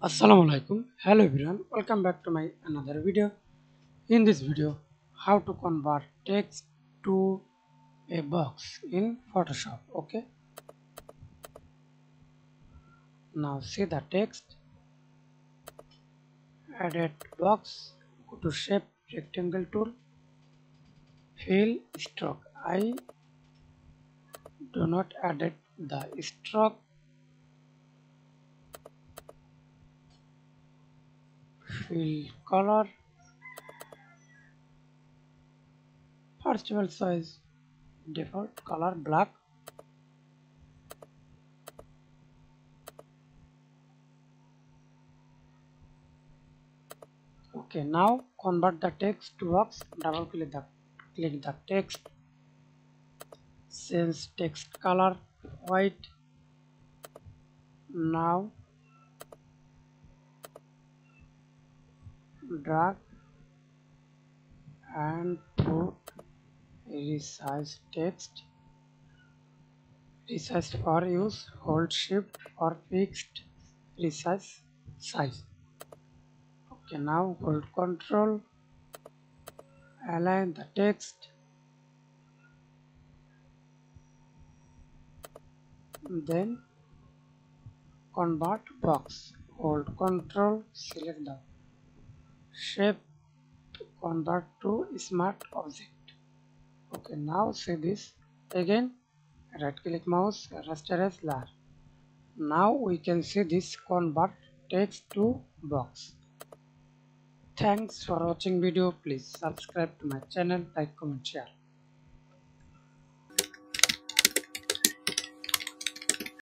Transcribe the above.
Assalamu alaikum. Hello everyone. Welcome back to my another video. In this video, how to convert text to a box in Photoshop. Okay. Now see the text. Edit box. Go to shape rectangle tool. Fill stroke. I do not edit the stroke. Fill color. Partial size. Default color black. Okay, now convert the text to box. Double click the text. Change text color white. Now drag and put resize text. Resize for use. Hold shift for fixed resize size. Okay, now hold control. Align the text. Then convert box. Hold control. Select the shape. Convert to smart object. Okay, now see this again. Right click mouse, rasterize layer. Now we can see this convert text to box. Thanks for watching video. Please subscribe to my channel, like, comment, share.